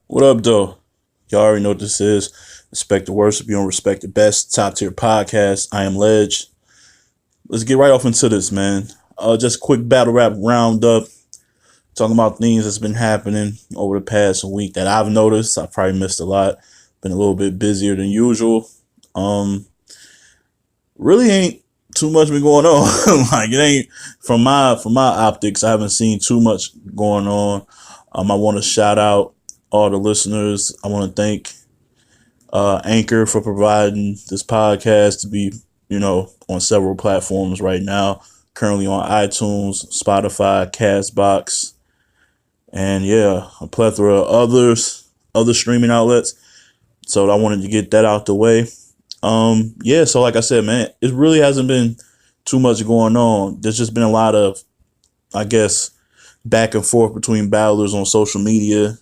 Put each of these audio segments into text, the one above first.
What up, though? Y'all already know what this is. Respect the worst, be on respect the best. Top tier podcast. I am Ledge. Let's get right off into this, man. Just quick battle rap roundup. Talking about things that's been happening over the past week that I've noticed. I probably missed a lot. Been a little bit busier than usual. Um, really ain't too much been going on. Like it ain't from my optics. I haven't seen too much going on. I want to shout out all the listeners. I want to thank Anchor for providing this podcast to be, on several platforms right now. Currently on iTunes, Spotify, Castbox, and yeah, a plethora of other streaming outlets. So I wanted to get that out the way. Yeah, so like I said, man, it really hasn't been too much going on. There's just been a lot of, I guess, back and forth between battlers on social media.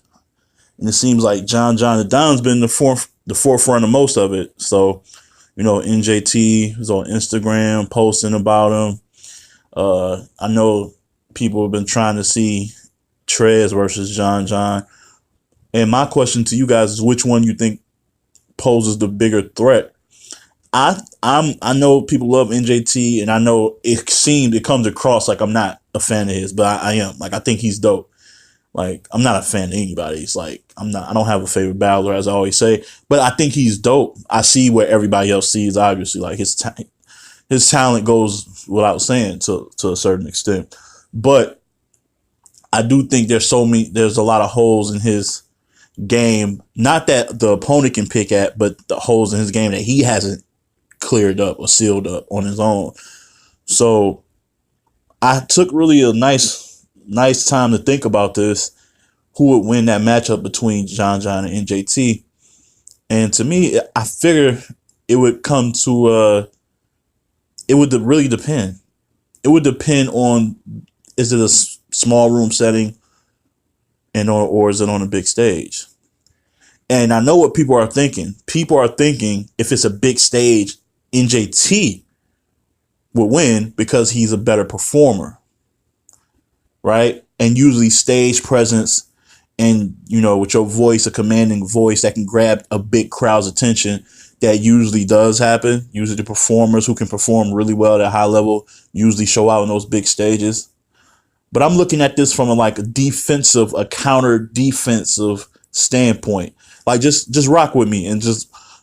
And it seems like John the Don's been the forefront of most of it. So, NJT was on Instagram posting about him. I know people have been trying to see Trez versus John. And my question to you guys is which one you think poses the bigger threat? I know people love NJT, and I know it comes across like I'm not a fan of his, but I am. Like, I think he's dope. Like, I'm not a fan of anybody. It's like I don't have a favorite battler, as I always say, but I think he's dope. I see where everybody else sees, obviously. Like, his talent goes without saying to a certain extent. But I do think there's a lot of holes in his game. Not that the opponent can pick at, but the holes in his game that he hasn't cleared up or sealed up on his own. So I took really a nice time to think about this. Who would win that matchup between John and NJT? And to me, I figure it would come to it would really depend. It would depend on, is it a small room setting or is it on a big stage? And I know what people are thinking. People are thinking if it's a big stage, NJT would win because he's a better performer, right? And usually stage presence and, with your voice, a commanding voice that can grab a big crowd's attention, that usually does happen. Usually the performers who can perform really well at a high level usually show out on those big stages. But I'm looking at this from a counter defensive standpoint. Like, just rock with me.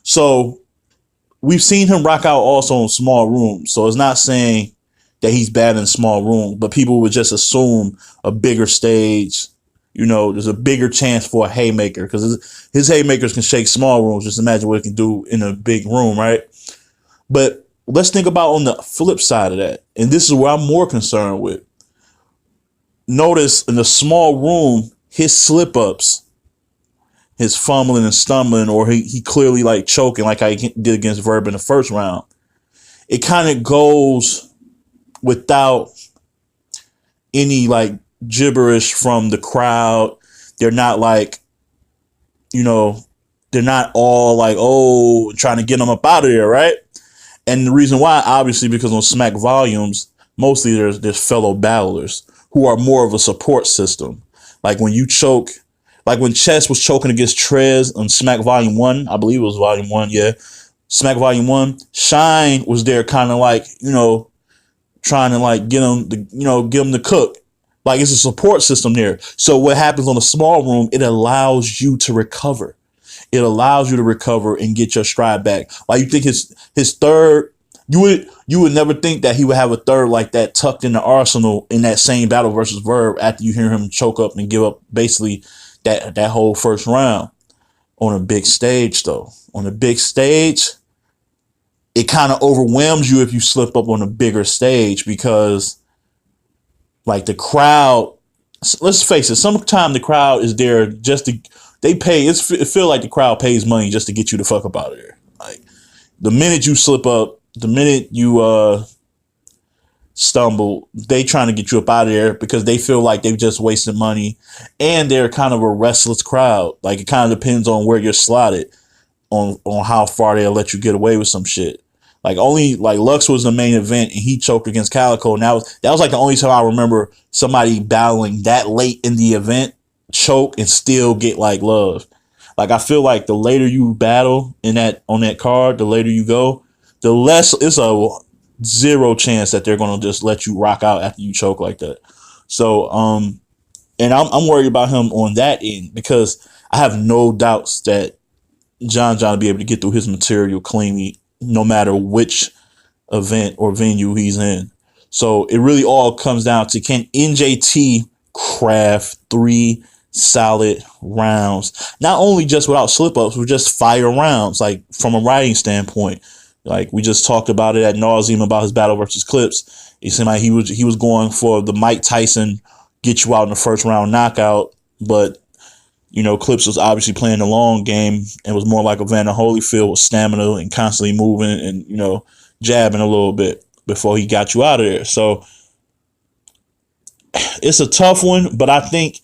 So we've seen him rock out also in small rooms. So it's not saying that he's bad in small rooms, but people would just assume a bigger stage, there's a bigger chance for a haymaker because his haymakers can shake small rooms. Just imagine what it can do in a big room, right? But let's think about on the flip side of that. And this is where I'm more concerned with. Notice in a small room, his slip ups, his fumbling and stumbling, or he clearly like choking like I did against Verb in the first round. It kind of goes without any like gibberish from the crowd. They're not like, they're not all like, oh, trying to get them up out of there, right? And the reason why, obviously, because on Smack Volumes, mostly there's fellow battlers who are more of a support system. Like when you choke, like when Chess was choking against Trez on Smack Volume 1, I believe it was Volume 1, yeah. Smack Volume 1, Shine was there kind of like, trying to like get him to cook. Like it's a support system there. So what happens on a small room, it allows you to recover. It allows you to recover and get your stride back. Like you think his third, you would never think that he would have a third like that tucked in the arsenal in that same battle versus Verb after you hear him choke up and give up basically that whole first round. On a big stage though. On a big stage, it kind of overwhelms you if you slip up on a bigger stage because like the crowd, let's face it, sometimes the crowd is there just to, it feel like the crowd pays money just to get you the fuck up out of there. Like the minute you slip up, the minute you stumble, they trying to get you up out of there because they feel like they've just wasted money, and they're kind of a restless crowd. Like it kind of depends on where you're slotted on how far they'll let you get away with some shit. Like only like Lux was the main event and he choked against Calico, and that was like the only time I remember somebody battling that late in the event choke and still get like love. Like I feel like the later you battle on that card, the later you go, the less it's a zero chance that they're gonna just let you rock out after you choke like that. So and I'm worried about him on that end because I have no doubts that John will be able to get through his material cleanly, no matter which event or venue he's in. So it really all comes down to, can NJT craft 3 solid rounds, not only just without slip ups, but just fire rounds, like from a writing standpoint. Like we just talked about it ad nauseum about his battle versus Clips. It seemed like he was going for the Mike Tyson get you out in the first round knockout, but Clips was obviously playing the long game and was more like Evander Holyfield with stamina and constantly moving and jabbing a little bit before he got you out of there. So it's a tough one, but I think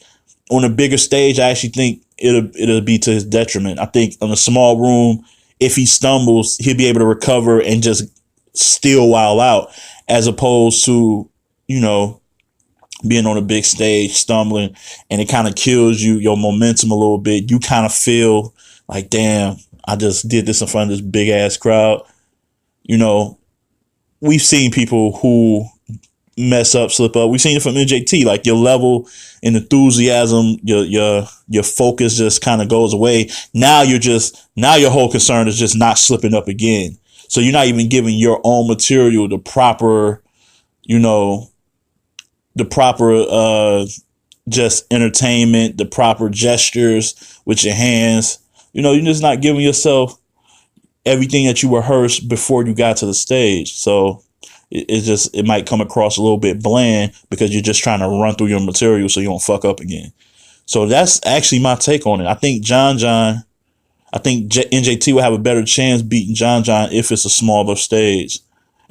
on a bigger stage, I actually think it'll be to his detriment. I think in a small room, if he stumbles, he'll be able to recover and just still wild out, as opposed to, being on a big stage, stumbling, and it kind of kills your momentum a little bit. You kind of feel like, damn, I just did this in front of this big ass crowd. We've seen people who mess up, slip up. We've seen it from NJT. Like your level and enthusiasm, your focus just kind of goes away. Now your whole concern is just not slipping up again. So you're not even giving your own material the proper, just entertainment, the proper gestures with your hands. You're just not giving yourself everything that you rehearsed before you got to the stage. So it might come across a little bit bland because you're just trying to run through your material so you don't fuck up again. So that's actually my take on it. I think NJT will have a better chance beating John if it's a smaller stage.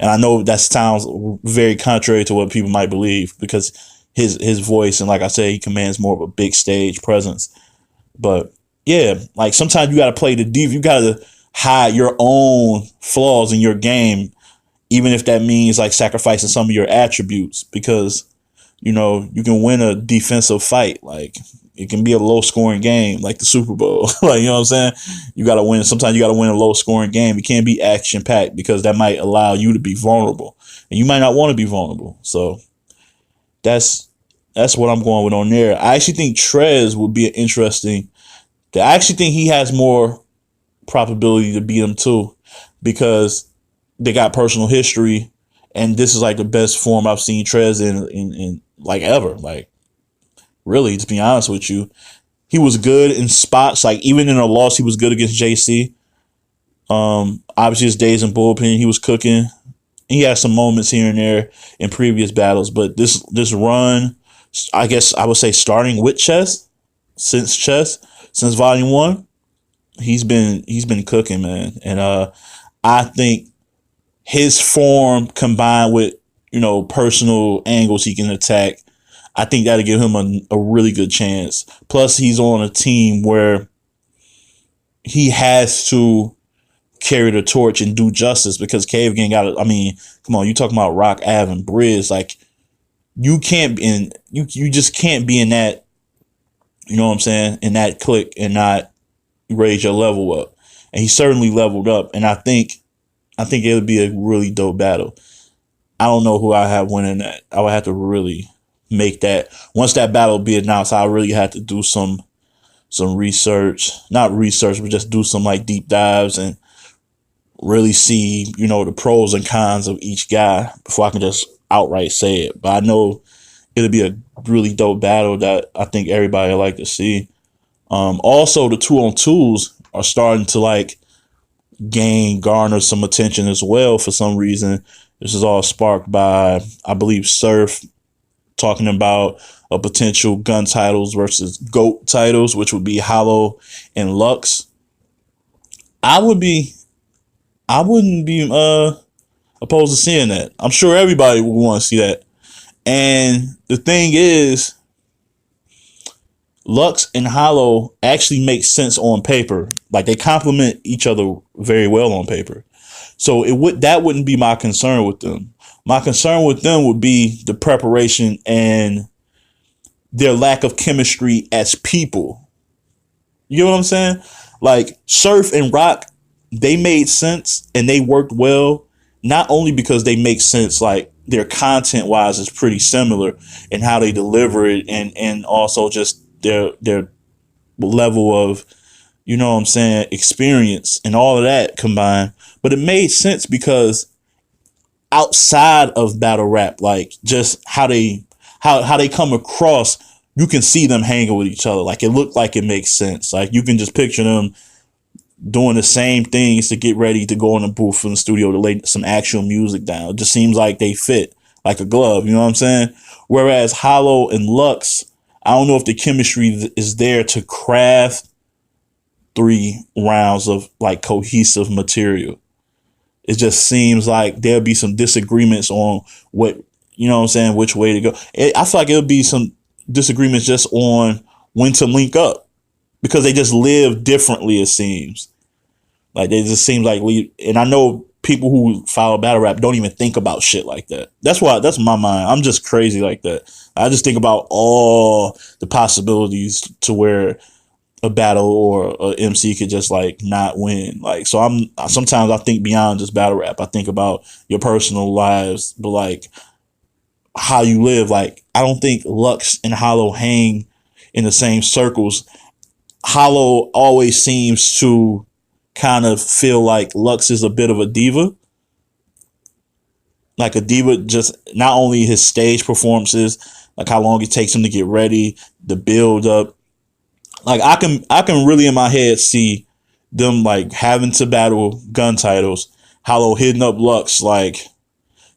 And I know that sounds very contrary to what people might believe because his voice, and like I said, he commands more of a big stage presence. But yeah, like sometimes you got to play the deep. You got to hide your own flaws in your game, even if that means like sacrificing some of your attributes, because you can win a defensive fight. Like it can be a low scoring game, like the Super Bowl. Like, what I'm saying? You got to win. Sometimes you got to win a low scoring game. It can't be action packed because that might allow you to be vulnerable, and you might not want to be vulnerable. So that's what I'm going with on there. I actually think Trez would be an interesting. I actually think he has more probability to beat him too, because they got personal history, and this is like the best form I've seen Trez in like ever. Like, really, to be honest with you, he was good in spots. Like even in a loss, he was good against JC. Obviously his days in bullpen, he was cooking. He had some moments here and there in previous battles, but this run, I guess I would say starting with since Volume 1, he's been cooking, man. And I think his form combined with personal angles he can attack, I think that'll give him a really good chance. Plus, he's on a team where he has to carry the torch and do justice, because Cave Gang come on, you talking about Rock Ave and Briz, like you just can't be in that, in that clique and not raise your level up. And he certainly leveled up, and I think it'll be a really dope battle. I don't know who I have winning that. I would have to really make that, once that battle be announced, I really had to do some research, not research, but just do some like deep dives and really see, the pros and cons of each guy before I can just outright say it. But I know it'll be a really dope battle that I think everybody will like to see. Also, the 2-on-2s are starting to like garner some attention as well for some reason. This is all sparked by, I believe, Surf talking about a potential gun titles versus GOAT titles, which would be Hollow and Lux. I wouldn't be opposed to seeing that. I'm sure everybody would want to see that. And the thing is, Lux and Hollow actually make sense on paper. Like they complement each other very well on paper. So that wouldn't be my concern with them. My concern with them would be the preparation and their lack of chemistry as people. You know what I'm saying? Like Surf and Rock, they made sense and they worked well, not only because they make sense, like their content wise is pretty similar and how they deliver it, and also just their level of, you know what I'm saying, experience and all of that combined. But it made sense because outside of battle rap, like just how they come across, you can see them hanging with each other. Like it looked like it makes sense. Like you can just picture them doing the same things to get ready to go in the booth in the studio to lay some actual music down. It just seems like they fit like a glove. You know what I'm saying? Whereas Hollow and Lux, I don't know if the chemistry is there to craft 3 rounds of like cohesive material. It just seems like there'll be some disagreements on what, you know what I'm saying, which way to go. I feel like it'll be some disagreements just on when to link up because they just live differently, it seems. Like they just seem like and I know people who follow battle rap don't even think about shit like that. That's my mind. I'm just crazy like that. I just think about all the possibilities to where a battle or a MC could just like not win. Like, so sometimes I think beyond just battle rap. I think about your personal lives, but like how you live. Like, I don't think Lux and Hollow hang in the same circles. Hollow always seems to kind of feel like Lux is a bit of a diva. Like a diva, just not only his stage performances, like how long it takes him to get ready, the build up. Like I can really in my head see them like having to battle gun titles, Hollow hitting up Lux like,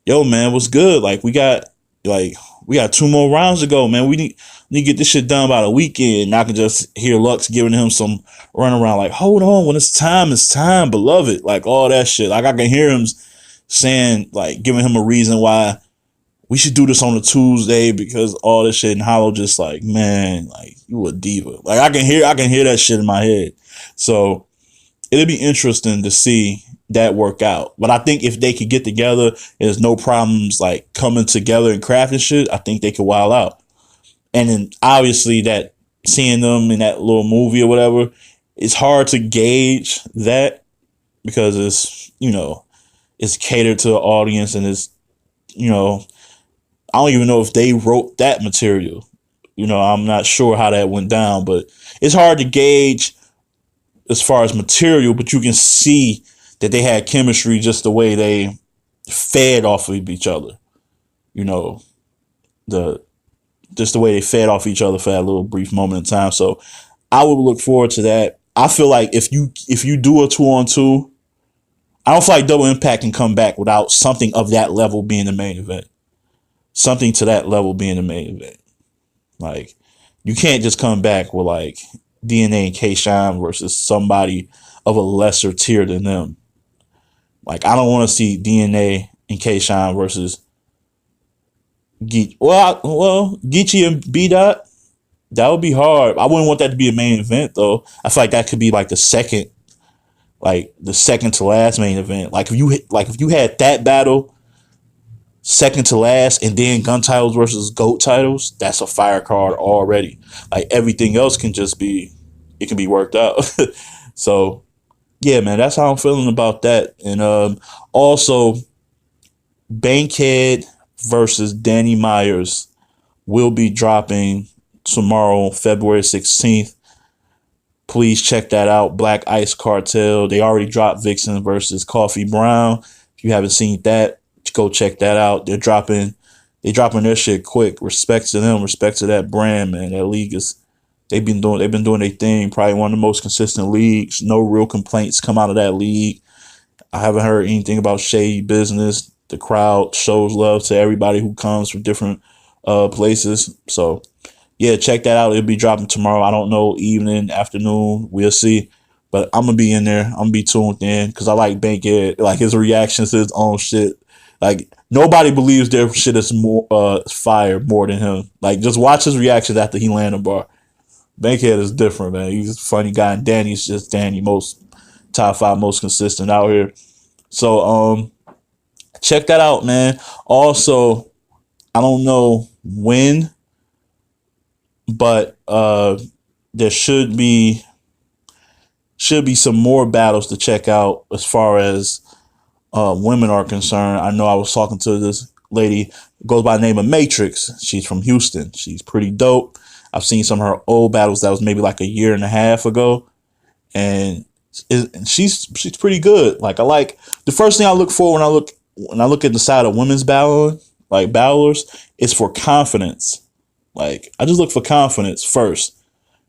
yo man, what's good? Like we got 2 more rounds to go, man. We need to get this shit done by the weekend. And I can just hear Lux giving him some run around like, hold on, when it's time, beloved. Like all that shit. Like I can hear him saying, like giving him a reason why we should do this on a Tuesday because all this shit, and Hollow just like, man, like you a diva. Like I can hear that shit in my head. So it'll be interesting to see that work out. But I think if they could get together, there's no problems like coming together and crafting shit, I think they could wild out. And then obviously that seeing them in that little movie or whatever, it's hard to gauge that because it's, you know, it's catered to the audience and it's, you know, I don't even know if they wrote that material. You know, I'm not sure how that went down, but it's hard to gauge as far as material, but you can see that they had chemistry just the way they fed off of each other. You know, just the way they fed off each other for that little brief moment in time. So I would look forward to that. I feel like if you do a 2-on-2, I don't feel like Double Impact can come back without something of that level being the main event. Something to that level being the main event. Like, you can't just come back with like DNA and K-Shine versus somebody of a lesser tier than them. Like, I don't want to see DNA and K-Shine versus Geechee. Well, Geechee and B-Dot. That would be hard. I wouldn't want that to be a main event though. I feel like that could be like the second to last main event. Like if you had that battle second to last and then gun titles versus GOAT titles, that's a fire card already. Like everything else can be worked out. So yeah, man, that's how I'm feeling about that. And also Bankhead versus Danny Myers will be dropping tomorrow, February 16th. Please check that out. Black Ice Cartel. They already dropped Vixen versus Coffee Brown. If you haven't seen that, go check that out. They dropping their shit quick. Respect to them. Respect to that brand, man. That league they've been doing their thing. Probably one of the most consistent leagues. No real complaints come out of that league. I haven't heard anything about shady business. The crowd shows love to everybody who comes from different places. So yeah, check that out. It'll be dropping tomorrow. I don't know, evening, afternoon. We'll see. But I'm going to be in there. I'm going to be tuned in because I like Bankhead. Like his reactions to his own shit. Like nobody believes their shit is more fire more than him. Like just watch his reactions after he landed a bar. Bankhead is different, man. He's a funny guy. And Danny's just Danny, top 5 most consistent out here. So check that out, man. Also, I don't know when, but there should be should be some more battles to check out as far as women are concerned. I know I was talking to this lady, goes by the name of Matrix. She's from Houston. She's pretty dope. I've seen some of her old battles that was maybe like a year and a half ago, and she's pretty good. Like I like the first thing I look for when I look at the side of women's battling, like battlers, it's for confidence. Like I just look for confidence first,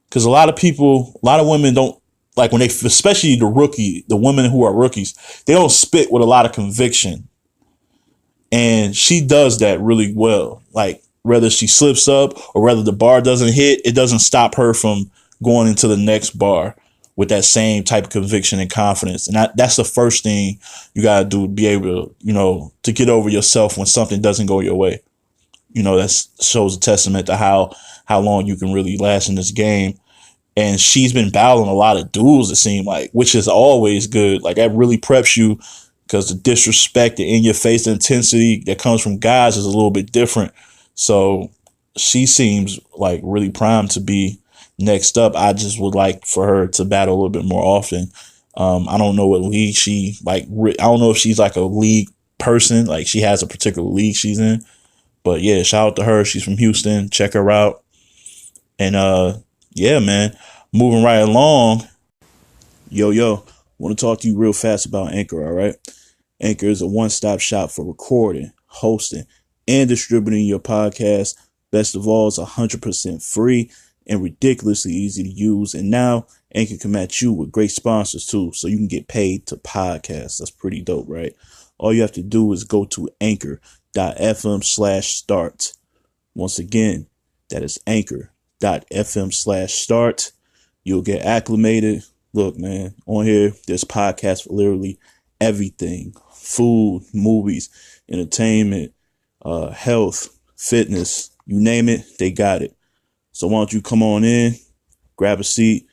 because a lot of women don't like when they, especially the women who are rookies, they don't spit with a lot of conviction, and she does that really well. Like whether she slips up or whether the bar doesn't hit, it doesn't stop her from going into the next bar with that same type of conviction and confidence. And that's the first thing you got to do to be able to, to get over yourself when something doesn't go your way. That shows a testament to how long you can really last in this game. And she's been battling a lot of duels, it seems like, which is always good. Like that really preps you, because the disrespect, the in your face, the intensity that comes from guys is a little bit different. So she seems like really primed to be next up. I just would like for her to battle a little bit more often. I don't know what league she like. I don't know if she's like a league person, like she has a particular league she's in. But yeah, shout out to her. She's from Houston. Check her out. And yeah, man, moving right along. Yo, want to talk to you real fast about Anchor, all right? Anchor is a one-stop shop for recording, hosting, and distributing your podcast. Best of all, it's 100% free and ridiculously easy to use. And now Anchor can match you with great sponsors too, so you can get paid to podcast. That's pretty dope, right? All you have to do is go to anchor.fm/start. Once again, that is anchor.fm/start. You'll get acclimated. Look, man, on here, there's podcasts for literally everything: food, movies, entertainment, health, fitness, you name it, they got it. So why don't you come on in, grab a seat,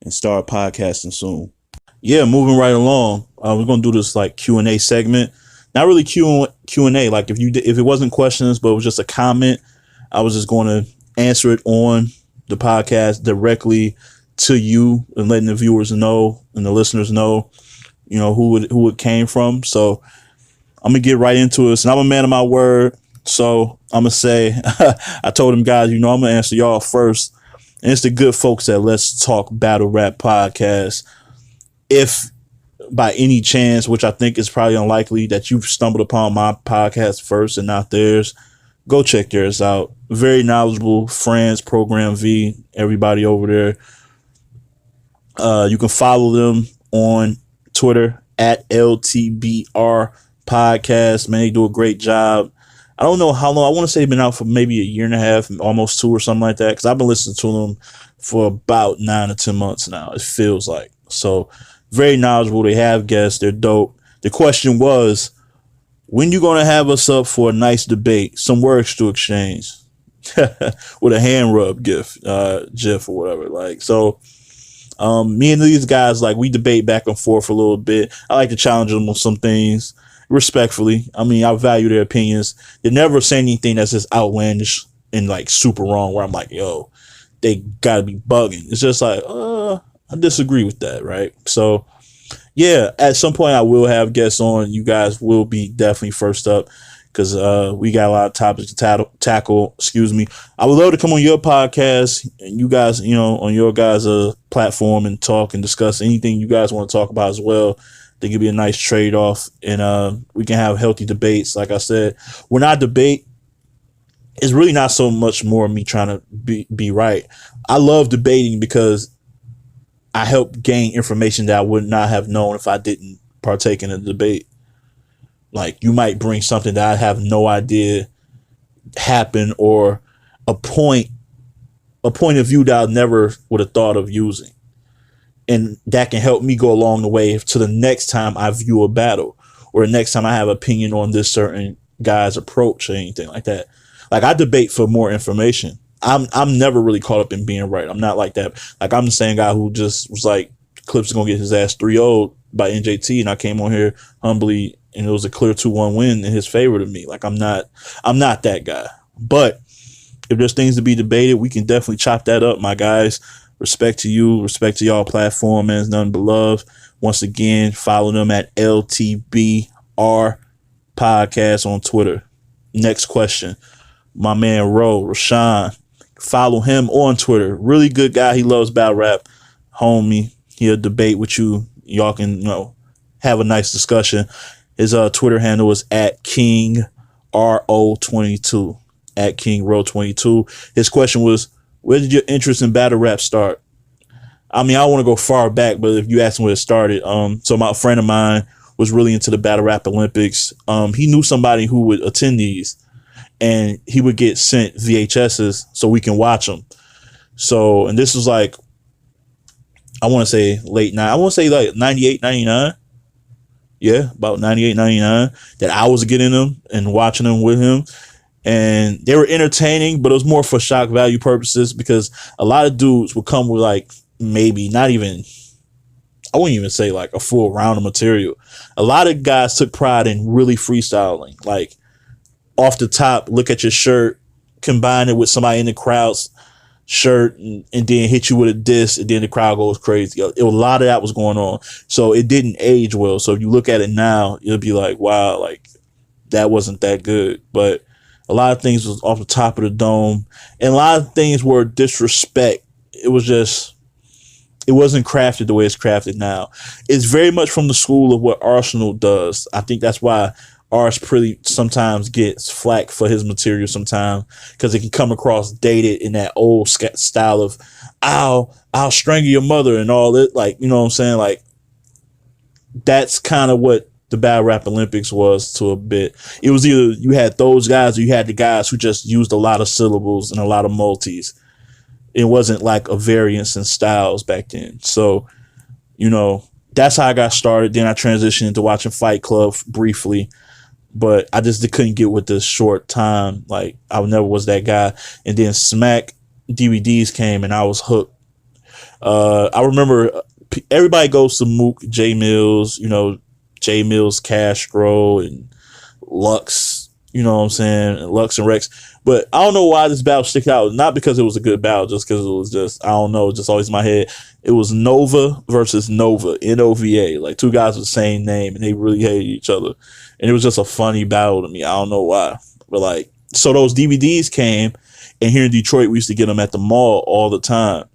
and start podcasting soon. Yeah, moving right along. We're gonna do this like Q&A segment. Not really Q&A. Like if it wasn't questions, but it was just a comment, I was just going to answer it on the podcast directly to you and letting the viewers know and the listeners know, who it came from. So I'm gonna get right into it. And I'm a man of my word, so I'm gonna say I told them guys, I'm gonna answer y'all first. And it's the good folks at Let's Talk Battle Rap Podcast. If by any chance, which I think is probably unlikely, that you've stumbled upon my podcast first and not theirs, go check theirs out. Very knowledgeable friends, Program V, everybody over there. You can follow them on Twitter at LTBR Podcast. Man, they do a great job. I don't know how long. I want to say they've been out for maybe a year and a half, almost 2 or something like that, because I've been listening to them for about 9 or 10 months now, it feels like. So very knowledgeable. They have guests. They're dope. The question was, when you going to have us up for a nice debate, some words to exchange with a hand rub gif or whatever. Like, so me and these guys, like, we debate back and forth a little bit. I like to challenge them on some things respectfully. I mean, I value their opinions. They never say anything that's just outlandish and like super wrong where I'm like, yo, they gotta be bugging. It's just like, I disagree with that, right? So yeah, at some point I will have guests on. You guys will be definitely first up, because we got a lot of topics to tackle. Excuse me. I would love to come on your podcast and you guys, on your guys' platform and talk and discuss anything you guys want to talk about as well. I think it'd be a nice trade-off, and we can have healthy debates. Like I said, when I debate, it's really not so much more me trying to be right. I love debating because I help gain information that I would not have known if I didn't partake in a debate. Like, you might bring something that I have no idea happened, or a point of view that I never would have thought of using. And that can help me go along the way to the next time I view a battle, or the next time I have opinion on this certain guy's approach or anything like that. Like, I debate for more information. I'm never really caught up in being right. I'm not like that. Like, I'm the same guy who just was like, Clips is gonna get his ass 3-0 by NJT, and I came on here humbly, and it was a clear 2-1 win in his favor to me. Like, I'm not that guy. But if there's things to be debated, we can definitely chop that up, my guys. Respect to you. Respect to y'all platform, man. It's nothing but love. Once again, follow them at LTBR Podcast on Twitter. Next question. My man Rashawn. Follow him on Twitter. Really good guy. He loves battle rap. Homie. He'll debate with you. Y'all can, have a nice discussion. His Twitter handle is at KingRO22. At KingRO22. His question was, where did your interest in battle rap start? I mean, I don't want to go far back, but if you ask me where it started, so my friend of mine was really into the battle rap Olympics. He knew somebody who would attend these, and he would get sent VHSs so we can watch them. So, and this was like, I want to say late night. I want to say like 98, 99. Yeah, about 98, 99 that I was getting them and watching them with him. And they were entertaining, but it was more for shock value purposes because a lot of dudes would come with like maybe not even, I wouldn't even say like a full round of material. A lot of guys took pride in really freestyling, like off the top, look at your shirt, combine it with somebody in the crowd's shirt and then hit you with a diss, and then the crowd goes crazy. A lot of that was going on. So it didn't age well. So if you look at it now, you'll be like, wow, like that wasn't that good. But a lot of things was off the top of the dome, and a lot of things were disrespect. It was just, it wasn't crafted the way it's crafted now. It's very much from the school of what Arsenal does. I think that's why Ars pretty sometimes gets flack for his material sometimes, because it can come across dated in that old style of I'll strangle your mother and all that. Like, you know what I'm saying? Like, that's kind of what the battle rap Olympics was to a bit. It was either you had those guys or you had the guys who just used a lot of syllables and a lot of multis. It wasn't like a variance in styles back then. So, that's how I got started. Then I transitioned into watching Fight Club briefly, but I just couldn't get with the short time. Like, I never was that guy. And then Smack DVDs came and I was hooked. I remember everybody goes to Mook, J Mills, J Mills, Castro, and Lux, you know what I'm saying? Lux and Rex. But I don't know why this battle stick out. Not because it was a good battle, just because it was just, I don't know, just always in my head. It was Nova versus Nova, Nova. Like two guys with the same name, and they really hated each other. And it was just a funny battle to me. I don't know why. But like, so those DVDs came, and here in Detroit, we used to get them at the mall all the time.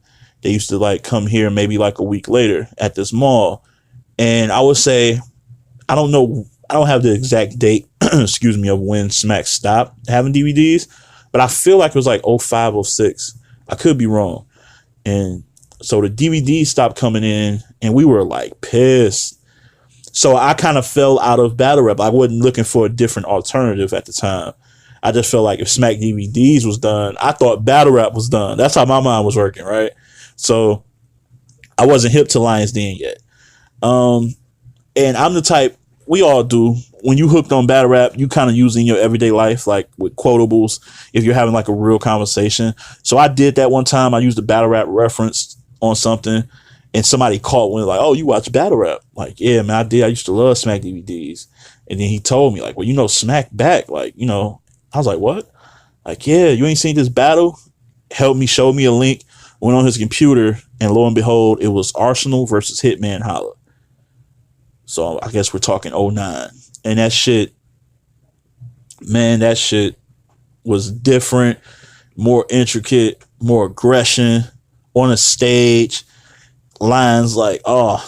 They used to like come here maybe like a week later at this mall. And I would say, I don't know, I don't have the exact date, excuse me, of when Smack stopped having DVDs, but I feel like it was like 05, 06. I could be wrong. And so the DVDs stopped coming in, and we were like pissed. So I kind of fell out of battle rap. I wasn't looking for a different alternative at the time. I just felt like if Smack DVDs was done, I thought battle rap was done. That's how my mind was working, right? So I wasn't hip to Lions Den yet. And I'm the type, we all do, when you hooked on battle rap, you kind of use it in your everyday life, like with quotables, if you're having like a real conversation. So I did that one time. I used a battle rap reference on something, and somebody caught one, like, oh, you watch battle rap? Like, yeah, man, I did. I used to love Smack DVDs. And then he told me, like, well, Smack back. Like, I was like, what? Like, yeah, you ain't seen this battle? Helped me, showed me a link, went on his computer, and lo and behold, it was Arsenal versus Hitman Holla. So I guess we're talking 09. And that shit, man, that shit was different, more intricate, more aggression on a stage. Lines like, oh,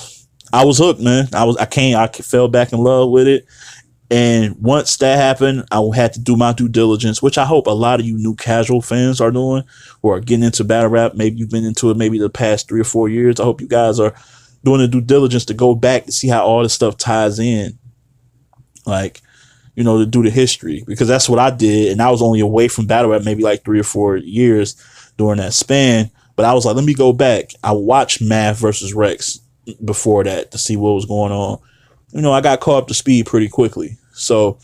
I was hooked, man. I fell back in love with it. And once that happened, I had to do my due diligence, which I hope a lot of you new casual fans are doing, who are getting into battle rap. Maybe you've been into it maybe the past 3 or 4 years. I hope you guys are doing the due diligence to go back to see how all this stuff ties in. Like, to do the history, because that's what I did. And I was only away from battle rap maybe like 3 or 4 years during that span. But I was like, let me go back. I watched Math versus Rex before that to see what was going on. I got caught up to speed pretty quickly. So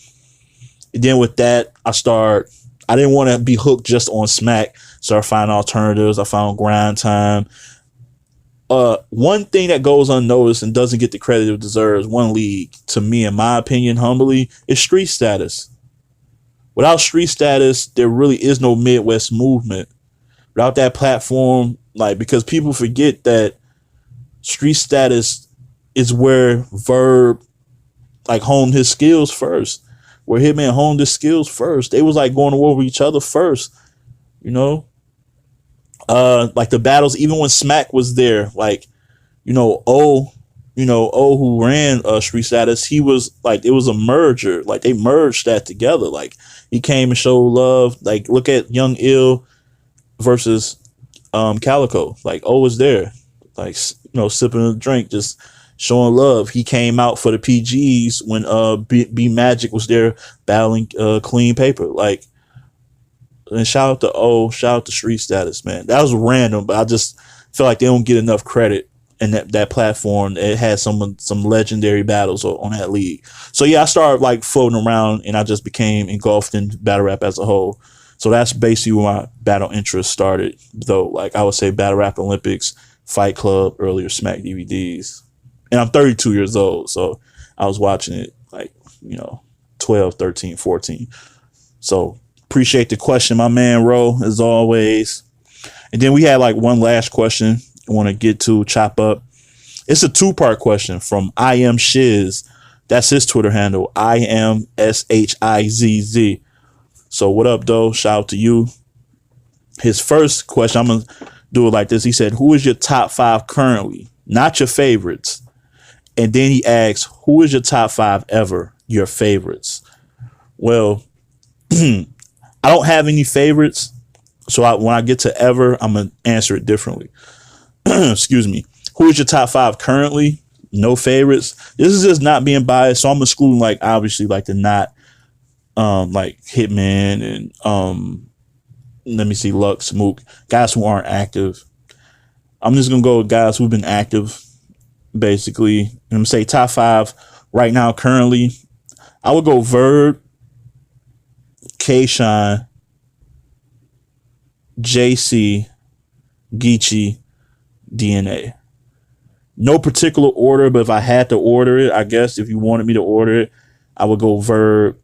then with that, I didn't want to be hooked just on Smack. So I found alternatives. I found Grind Time. One thing that goes unnoticed and doesn't get the credit it deserves, one league, to me, in my opinion, humbly, is Street Status. Without Street Status, there really is no Midwest movement. Without that platform, Like, because people forget that Street Status is where Verb like honed his skills first. Where Hitman honed his skills first. They was like going over each other first, you know? Like the battles, even when Smack was there, like, who ran Street Status, he was like, it was a merger. Like they merged that together. Like he came and showed love. Like look at Young Ill versus Calico. Like O was there, like sipping a drink, just showing love. He came out for the PGs when B Magic was there battling Clean Paper. Like, and shout out to O, shout out to Street Status, man. That was random, but I just feel like they don't get enough credit. And that platform, it had some legendary battles on that league. So yeah, I started like floating around, and I just became engulfed in battle rap as a whole. So that's basically where my battle interest started. Though, like I would say, Battle Rap Olympics, Fight Club, earlier Smack DVDs, and I'm 32 years old, so I was watching it like 12, 13, 14. So appreciate the question, my man Ro, as always. And then we had like one last question I want to get to, chop up. It's a 2-part question from I am Shiz. That's his Twitter handle, I am SHIZZ. So what up, though? Shout out to you. His first question, I'm gonna do it like this. He said, "Who is your top 5 currently? Not your favorites." And then he asks, "Who is your top 5 ever? Your favorites?" Well, I don't have any favorites, so when I get to ever, I'm gonna answer it differently. Excuse me. Who is your top 5 currently? No favorites. This is just not being biased. So I'm excluding like obviously like the not like Hitman and let me see, Lux, Mook, guys who aren't active. I'm just gonna go with guys who've been active, basically. And I'm gonna say top 5 right now currently. I would go Verb, K-Shine, JC, Geechee, DNA. No particular order, but if I had to order it, I guess if you wanted me to order it, I would go Verb,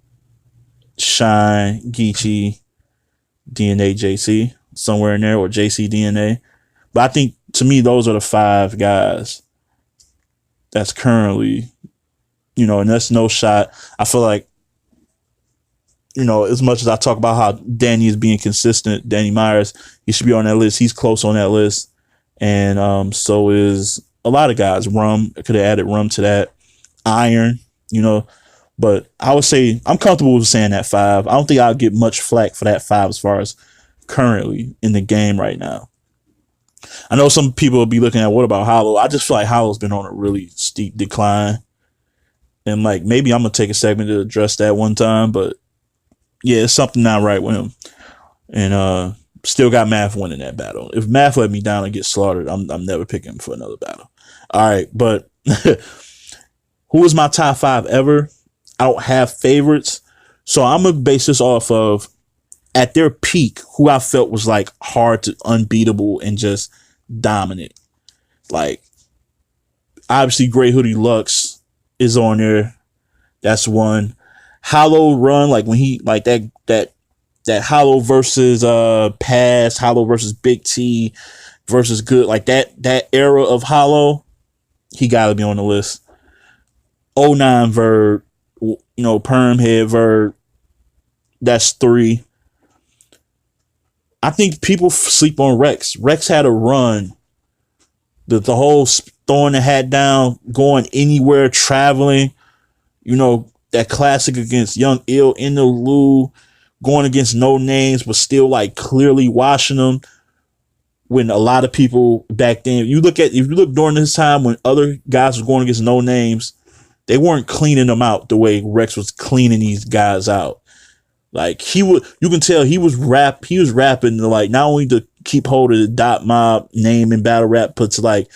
Shine, Geechee, DNA, JC, somewhere in there, or JC, DNA. But I think to me, those are the 5 guys that's currently, and that's no shot. I feel like, as much as I talk about how Danny is being consistent, Danny Myers, he should be on that list. He's close on that list. And so is a lot of guys. Rum, I could have added Rum to that. Iron, but I would say I'm comfortable with saying that 5. I don't think I'll get much flack for that 5 as far as currently in the game right now. I know some people will be looking at, what about Hollow? I just feel like Hollow's been on a really steep decline. And like maybe I'm gonna take a segment to address that one time, but yeah, it's something not right with him. And still got Math winning that battle. If Math let me down and get slaughtered, I'm never picking him for another battle. All right, but who is my top 5 ever? I don't have favorites, so I'm gonna base this off of at their peak who I felt was like hard to unbeatable and just dominant. Like obviously Grey Hoodie Lux is on there. That's one. Hollow run, like when he like that Hollow versus Pass, Hollow versus Big T versus Good, like that era of Hollow, he gotta be on the list. 09 Verb, Perm Head Verb, that's 3. I think people sleep on Rex. Rex had a run. The whole throwing the hat down, going anywhere, traveling, that classic against Young Ill in the Lou, going against no names, but still like clearly washing them. When a lot of people back then, if you look during this time when other guys were going against no names, they weren't cleaning them out the way Rex was cleaning these guys out. Like you can tell he was rapping to like not only to keep hold of the Dot Mob name in battle rap, but to like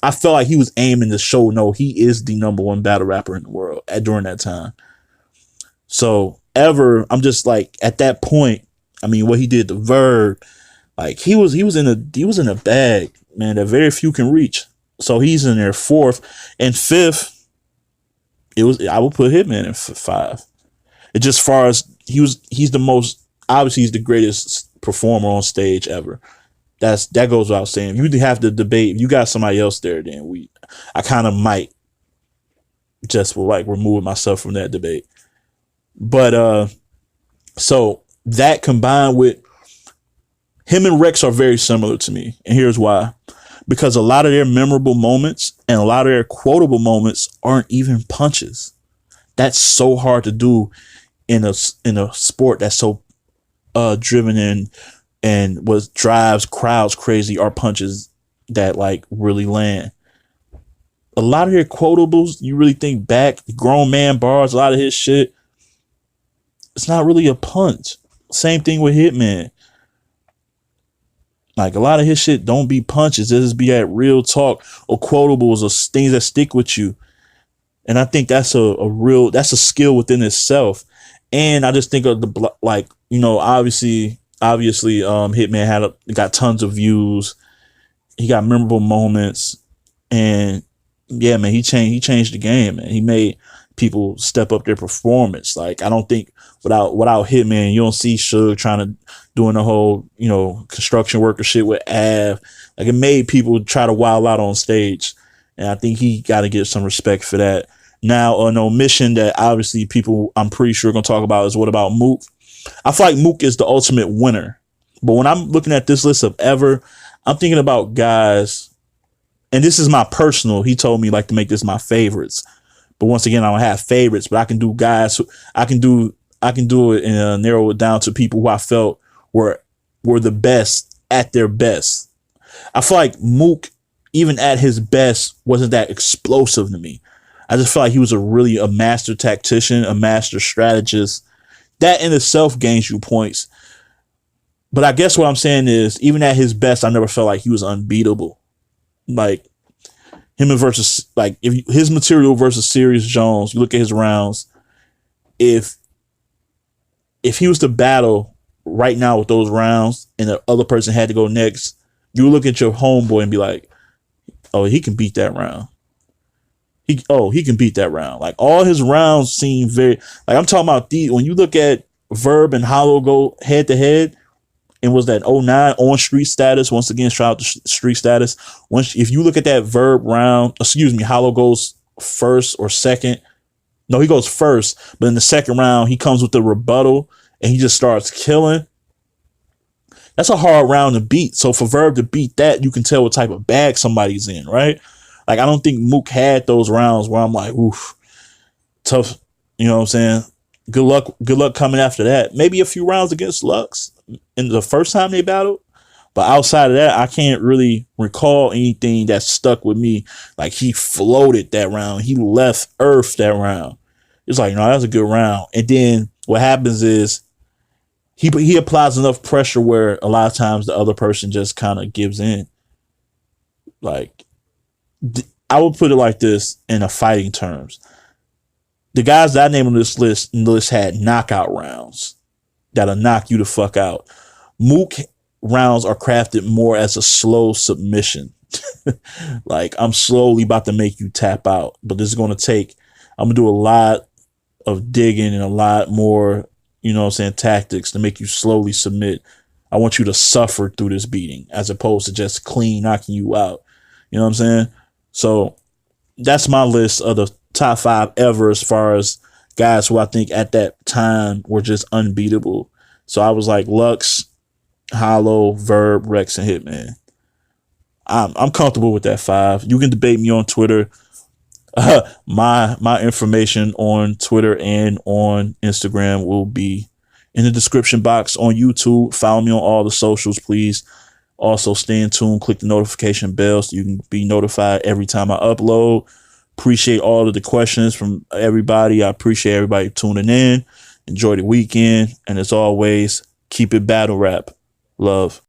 I felt like he was aiming to show, no, he is the number 1 battle rapper in the world during that time. So I'm just like at that point, I mean, what he did to Verb, like he was in a bag, man, that very few can reach. So he's in there 4th, and 5th. I would put Hitman in 5. It just far as he's the most, obviously he's the greatest performer on stage ever. that goes without saying. If you have the debate, if you got somebody else there, then I kind of might just will like remove myself from that debate. But so that combined with him and Rex are very similar to me. And here's why. Because a lot of their memorable moments and a lot of their quotable moments aren't even punches. That's so hard to do in a sport that's so driven in and what drives crowds crazy are punches that like really land. A lot of their quotables, you really think back, grown man bars, a lot of his shit, it's not really a punch. Same thing with Hitman. Like a lot of his shit don't be punches. It just be that real talk or quotables or things that stick with you. And I think that's that's a skill within itself. And I just think of the, like, you know, obviously, Hitman got tons of views. He got memorable moments, and yeah, man, he changed the game, man. He made people step up their performance. Like, I don't think without Hitman, you don't see Suge doing the whole, you know, construction worker shit with Av. Like, it made people try to wild out on stage, and I think he got to get some respect for that. Now, an omission that obviously people, I'm pretty sure, are going to talk about is what about Mook? I feel like Mook is the ultimate winner. But when I'm looking at this list of ever, I'm thinking about guys, and this is my personal, he told me like to make this my favorites. But once again, I don't have favorites, but I can do guys who I can do it and narrow it down to people who I felt were the best at their best. I feel like Mook, even at his best, wasn't that explosive to me. I just feel like he was a master tactician, a master strategist. That in itself gains you points. But I guess what I'm saying is, even at his best, I never felt like he was unbeatable. Like him versus, like, if his material versus Serious Jones, you look at his rounds. If he was to battle right now with those rounds, and the other person had to go next, you look at your homeboy and be like, "Oh, he can beat that round." He can beat that round. Like, all his rounds seem very, like, I'm talking about when you look at Verb and Hollow go head to head, and was that 09 on Street Status. Once again, shout out to Street Status. If you look at that Verb round, Hollow goes first or second. No, he goes first, but in the second round, he comes with the rebuttal and he just starts killing. That's a hard round to beat. So for Verb to beat that, you can tell what type of bag somebody's in, right? Like, I don't think Mook had those rounds where I'm like, oof, tough. You know what I'm saying? Good luck coming after that. Maybe a few rounds against Lux in the first time they battled. But outside of that, I can't really recall anything that stuck with me. Like, he floated that round. He left Earth that round. It's like, no, that's a good round. And then what happens is he applies enough pressure where a lot of times the other person just kind of gives in. Like, I would put it like this in a fighting terms. The guys that I named on this list had knockout rounds that'll knock you the fuck out. Mook rounds are crafted more as a slow submission. Like, I'm slowly about to make you tap out, but this is going to take, I'm going to do a lot of digging and a lot more, you know what I'm saying, tactics to make you slowly submit. I want you to suffer through this beating as opposed to just clean knocking you out. You know what I'm saying? So that's my list of the top 5 ever as far as guys who I think at that time were just unbeatable. So I was like Lux, Hollow, Verb, Rex, and Hitman. I'm comfortable with that 5. You can debate me on Twitter. My information on Twitter and on Instagram will be in the description box on YouTube. Follow me on all the socials, please. Also, stay in tune. Click the notification bell so you can be notified every time I upload. Appreciate all of the questions from everybody. I appreciate everybody tuning in. Enjoy the weekend. And as always, keep it battle rap. Love.